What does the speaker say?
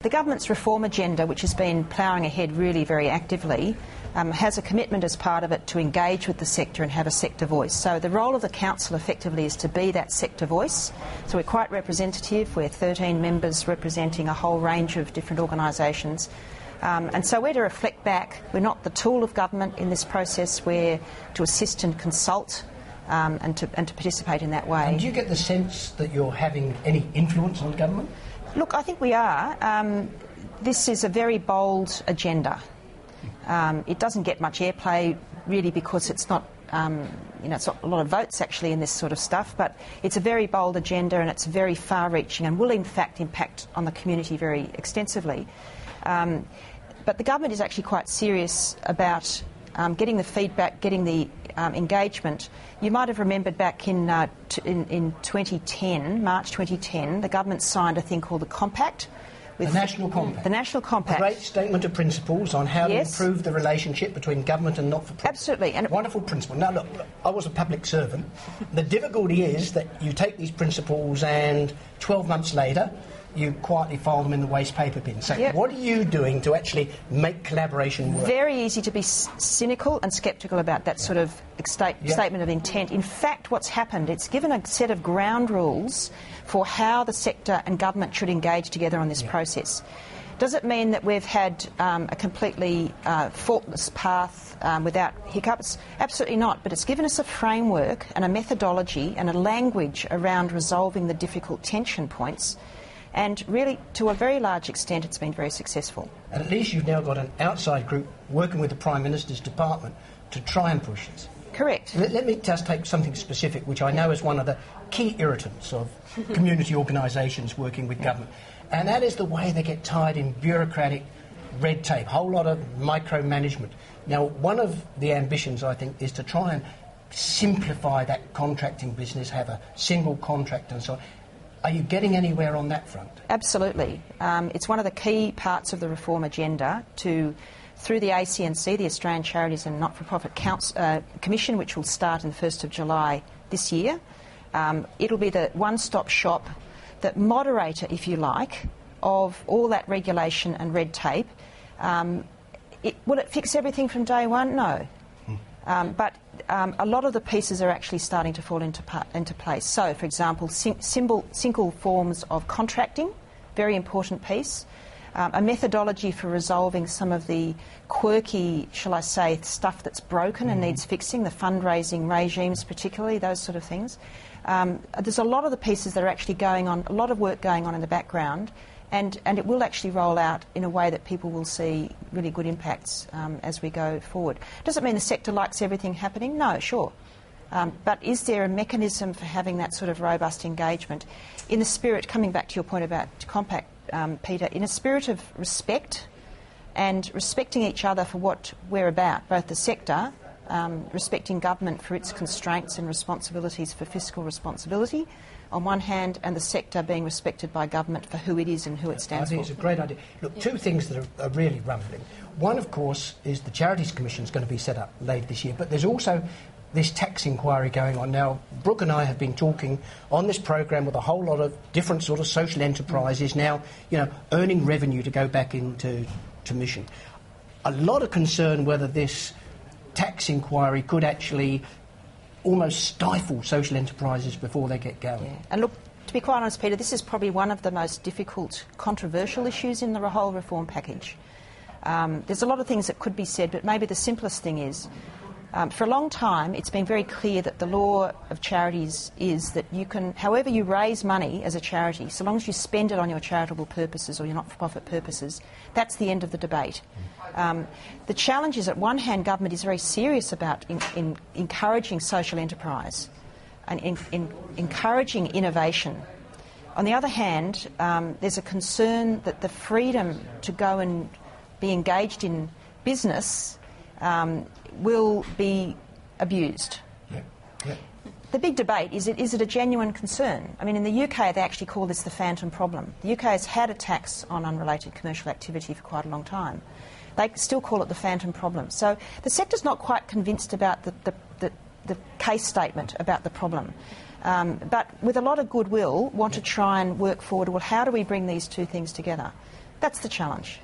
The government's reform agenda, which has been ploughing ahead really very actively, has a commitment as part of it to engage with the sector and have a sector voice. So the role of the council effectively is to be that sector voice. So we're quite representative. We're 13 members representing a whole range of different organisations. And so we're to reflect back. We're not the tool of government in this process. We're to assist and consult and to participate in that way. And do you get the sense that you're having any influence on government? Look, I think we are. This is a very bold agenda. It doesn't get much airplay really because it's not, it's not a lot of votes actually in this sort of stuff, but it's a very bold agenda and it's very far-reaching and will in fact impact on the community very extensively. But the government is actually quite serious about getting the feedback, getting the engagement. You might have remembered back in 2010, March 2010, the government signed a thing called the Compact. The National Compact. The National Compact. A great statement of principles on how to improve the relationship between government and not-for-profit. Absolutely. And wonderful principle. Now, look, I was a public servant. The difficulty is that you take these principles and 12 months later you quietly file them in the waste paper bin. So what are you doing to actually make collaboration work? Very easy to be cynical and sceptical about that sort of statement of intent. In fact, what's happened, it's given a set of ground rules for how the sector and government should engage together on this process. Does it mean that we've had a completely faultless path without hiccups? Absolutely not, but it's given us a framework and a methodology and a language around resolving the difficult tension points. And really, to a very large extent, it's been very successful. And at least you've now got an outside group working with the Prime Minister's department to try and push this. Correct. Let me just take something specific, which I know is one of the key irritants of community organisations working with government. And that is the way they get tied in bureaucratic red tape, a whole lot of micromanagement. Now, one of the ambitions, I think, is to try and simplify that contracting business, have a single contract and so on. Are you getting anywhere on that front? Absolutely. It's one of the key parts of the reform agenda to, through the ACNC, the Australian Charities and Not-for-Profit Commission, which will start on the 1st of July this year. It'll be the one-stop shop, the moderator, if you like, of all that regulation and red tape. Will it fix everything from day one? No. But a lot of the pieces are actually starting to fall into place. So, for example, single forms of contracting, very important piece. A methodology for resolving some of the quirky, shall I say, stuff that's broken and needs fixing, the fundraising regimes particularly, those sort of things. There's a lot of the pieces that are actually going on, a lot of work going on in the background, and it will actually roll out in a way that people will see really good impacts as we go forward. Does it mean the sector likes everything happening? No, sure. But is there a mechanism for having that sort of robust engagement? In the spirit, coming back to your point about Compact, Peter, in a spirit of respect and respecting each other for what we're about, both the sector, respecting government for its constraints and responsibilities for fiscal responsibility, on one hand, and the sector being respected by government for who it is and who it stands for. I think it's a great idea. Look, two things that are really rumbling. One, of course, is the Charities Commission is going to be set up later this year, but there's also this tax inquiry going on. Now, Brooke and I have been talking on this program with a whole lot of different sort of social enterprises now, earning revenue to go back into mission. A lot of concern whether this tax inquiry could actually almost stifle social enterprises before they get going. Yeah. And look, to be quite honest, Peter, this is probably one of the most difficult, controversial issues in the whole reform package. There's a lot of things that could be said, but maybe the simplest thing is, for a long time, it's been very clear that the law of charities is that you can, however you raise money as a charity, so long as you spend it on your charitable purposes or your not-for-profit purposes, that's the end of the debate. The challenge is, at one hand, government is very serious about encouraging social enterprise and encouraging innovation. On the other hand, there's a concern that the freedom to go and be engaged in business will be abused. Yeah. The big debate is it a genuine concern? I mean, in the UK, they actually call this the phantom problem. The UK has had a tax on unrelated commercial activity for quite a long time. They still call it the phantom problem. So the sector's not quite convinced about the case statement about the problem. But with a lot of goodwill, want to try and work forward, well, how do we bring these two things together? That's the challenge.